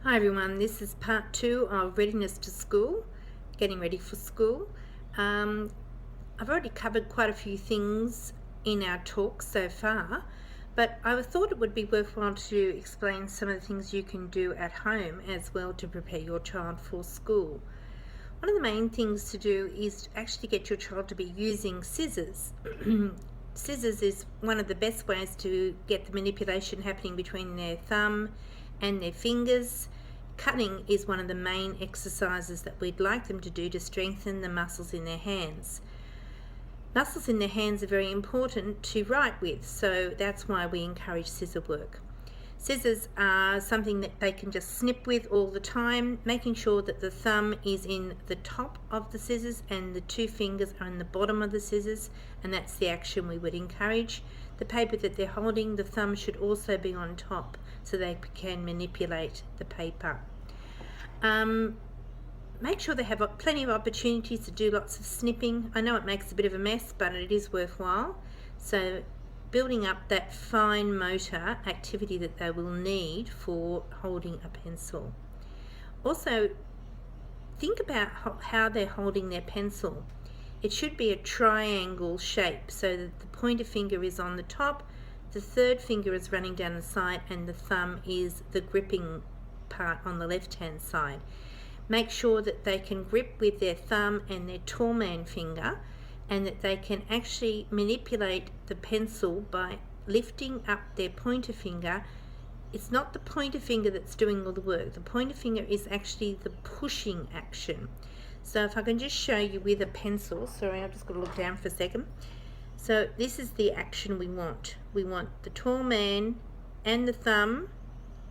Hi everyone, this is part 2 of Readiness to School, getting ready for school. I've already covered quite a few things in our talk so far, but I thought it would be worthwhile to explain some of the things you can do at home as well to prepare your child for school. One of the main things to do is to actually get your child to be using scissors. Scissors is one of the best ways to get the manipulation happening between their thumb and their fingers. Cutting is one of the main exercises that we'd like them to do to strengthen the muscles in their hands. Muscles in their hands are very important to write with, so that's why we encourage scissor work. Scissors are something that they can just snip with all the time, making sure that the thumb is in the top of the scissors and the two fingers are in the bottom of the scissors, and that's the action we would encourage. The paper that they're holding, the thumb should also be on top so they can manipulate the paper. Make sure they have plenty of opportunities to do lots of snipping. I know it makes a bit of a mess, but it is worthwhile. So building up that fine motor activity that they will need for holding a pencil. Also, think about how they're holding their pencil. It should be a triangle shape so that the pointer finger is on the top, the third finger is running down the side, and the thumb is the gripping part on the left hand side. Make sure that they can grip with their thumb and their tall man finger, and that they can actually manipulate the pencil by lifting up their pointer finger. It's not the pointer finger that's doing all the work. The pointer finger is actually the pushing action. So if I can just show you with a pencil, sorry, I've just got to look down for a second. So this is the action we want. We want the tall man and the thumb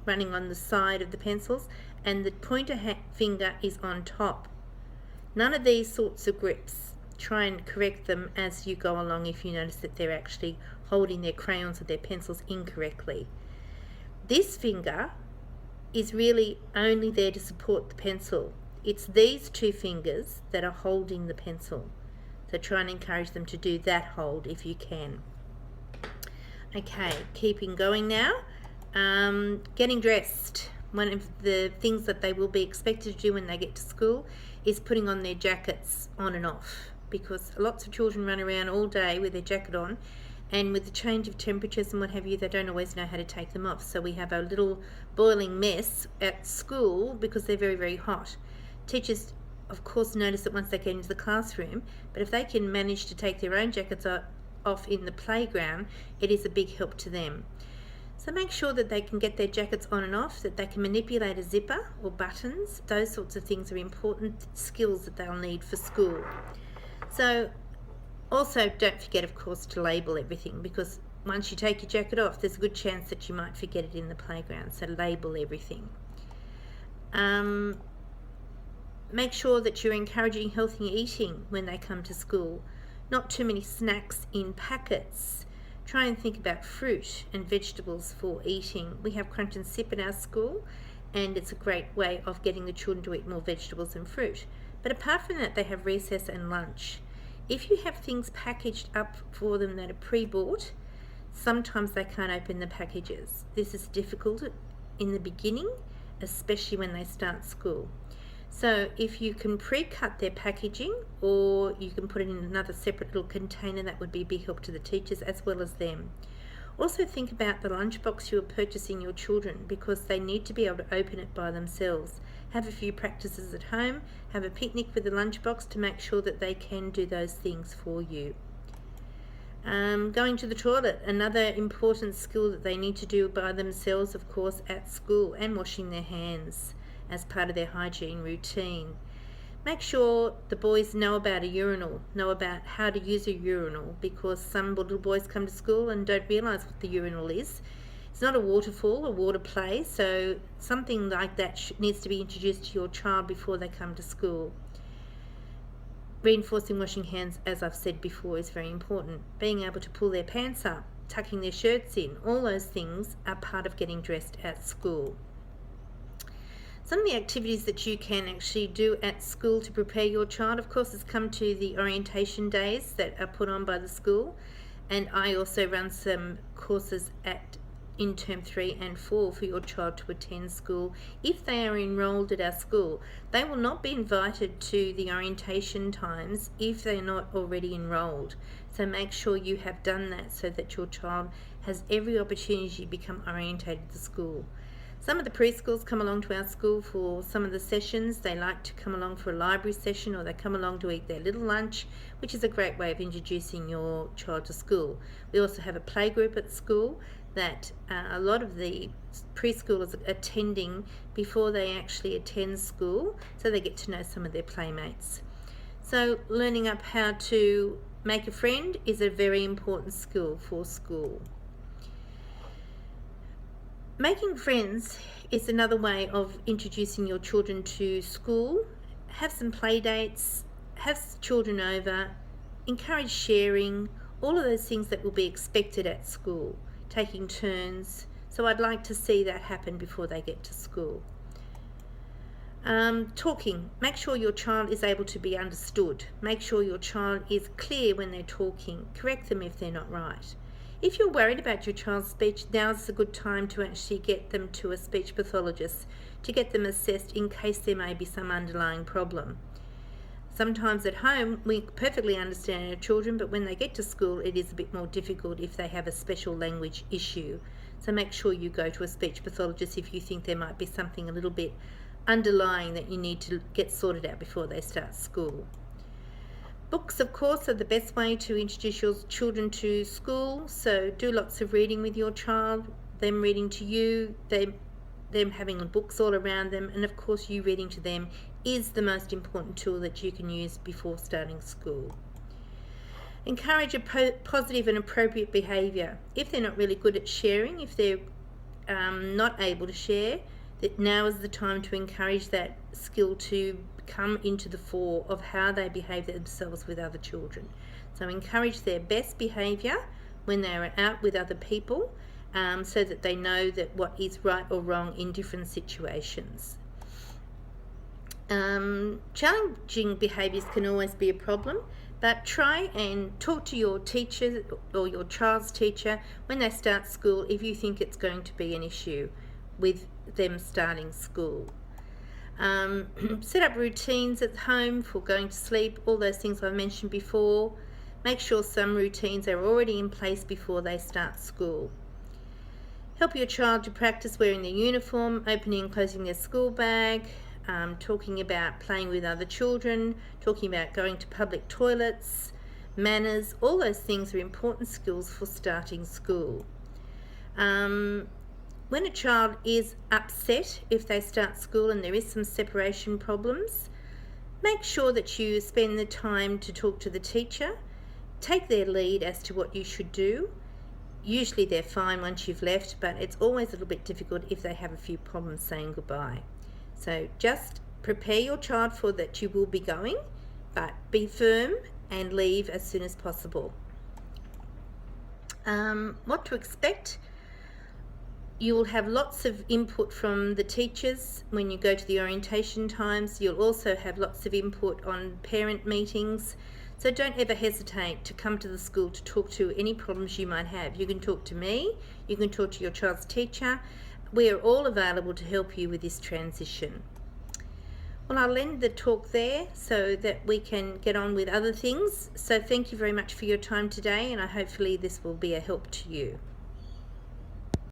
running on the side of the pencils, and the pointer finger is on top. None of these sorts of grips. Try and correct them as you go along if you notice that they're actually holding their crayons or their pencils incorrectly. This finger is really only there to support the pencil. It's these two fingers that are holding the pencil. So try and encourage them to do that hold if you can. Okay, keeping going now. Getting dressed. One of the things that they will be expected to do when they get to school is putting on their jackets on and off, because lots of children run around all day with their jacket on, and with the change of temperatures and what have you, they don't always know how to take them off. So we have a little boiling mess at school because they're very, very hot. Teachers, of course, notice it once they get into the classroom, but if they can manage to take their own jackets off in the playground, it is a big help to them. So make sure that they can get their jackets on and off, that they can manipulate a zipper or buttons. Those sorts of things are important skills that they'll need for school. So also don't forget, of course, to label everything, because once you take your jacket off, there's a good chance that you might forget it in the playground. So label everything. Make sure that you're encouraging healthy eating when they come to school. Not too many snacks in packets. Try and think about fruit and vegetables for eating. We have Crunch and Sip in our school, and it's a great way of getting the children to eat more vegetables and fruit. But apart from that, they have recess and lunch. If you have things packaged up for them that are pre-bought, sometimes they can't open the packages. This is difficult in the beginning, especially when they start school. So if you can pre-cut their packaging, or you can put it in another separate little container, that would be a big help to the teachers as well as them. Also think about the lunchbox you are purchasing your children, because they need to be able to open it by themselves. Have a few practices at home, have a picnic with the lunchbox to make sure that they can do those things for you. Going to the toilet, another important skill that they need to do by themselves, of course, at school, and washing their hands as part of their hygiene routine. Make sure the boys know about a urinal, know about how to use a urinal, because some little boys come to school and don't realise what the urinal is. It's not a waterfall or water play, so something like that needs to be introduced to your child before they come to school. Reinforcing washing hands, as I've said before, is very important. Being able to pull their pants up, tucking their shirts in, all those things are part of getting dressed at school. Some of the activities that you can actually do at school to prepare your child, of course, is come to the orientation days that are put on by the school, and I also run some courses in term 3 and 4 for your child to attend school if they are enrolled at our school. They will not be invited to the orientation times if they're not already enrolled. So make sure you have done that so that your child has every opportunity to become orientated to school. Some of the preschools come along to our school for some of the sessions. They like to come along for a library session, or they come along to eat their little lunch, which is a great way of introducing your child to school. We also have a playgroup at school that a lot of the preschoolers are attending before they actually attend school, so they get to know some of their playmates. So learning up how to make a friend is a very important skill for school. Making friends is another way of introducing your children to school. Have some play dates, have children over, encourage sharing, all of those things that will be expected at school, taking turns. So I'd like to see that happen before they get to school. Talking. Make sure your child is able to be understood. Make sure your child is clear when they're talking. Correct them if they're not right. If you're worried about your child's speech, now's a good time to actually get them to a speech pathologist to get them assessed in case there may be some underlying problem. Sometimes at home we perfectly understand our children, but when they get to school it is a bit more difficult if they have a special language issue. So make sure you go to a speech pathologist if you think there might be something a little bit underlying that you need to get sorted out before they start school. Books, of course, are the best way to introduce your children to school, so do lots of reading with your child, them reading to you, them having books all around them, and of course you reading to them is the most important tool that you can use before starting school. Encourage a positive and appropriate behaviour. If they're not really good at sharing, if they're not able to share, that now is the time to encourage that skill to come into the fore of how they behave themselves with other children. So encourage their best behaviour when they are out with other people, so that they know that what is right or wrong in different situations. Challenging behaviours can always be a problem, but try and talk to your teacher or your child's teacher when they start school if you think it's going to be an issue with them starting school. Set up routines at home for going to sleep, all those things I've mentioned before. Make sure some routines are already in place before they start school. Help your child to practice wearing their uniform, opening and closing their school bag, talking about playing with other children, talking about going to public toilets, manners. All those things are important skills for starting school. When a child is upset if they start school and there is some separation problems, make sure that you spend the time to talk to the teacher, take their lead as to what you should do. Usually they're fine once you've left, but it's always a little bit difficult if they have a few problems saying goodbye. So just prepare your child for that you will be going, but be firm and leave as soon as possible. What to expect? You will have lots of input from the teachers when you go to the orientation times. You'll also have lots of input on parent meetings. So don't ever hesitate to come to the school to talk to any problems you might have. You can talk to me, you can talk to your child's teacher. We are all available to help you with this transition. Well, I'll end the talk there so that we can get on with other things. So thank you very much for your time today, and hopefully this will be a help to you.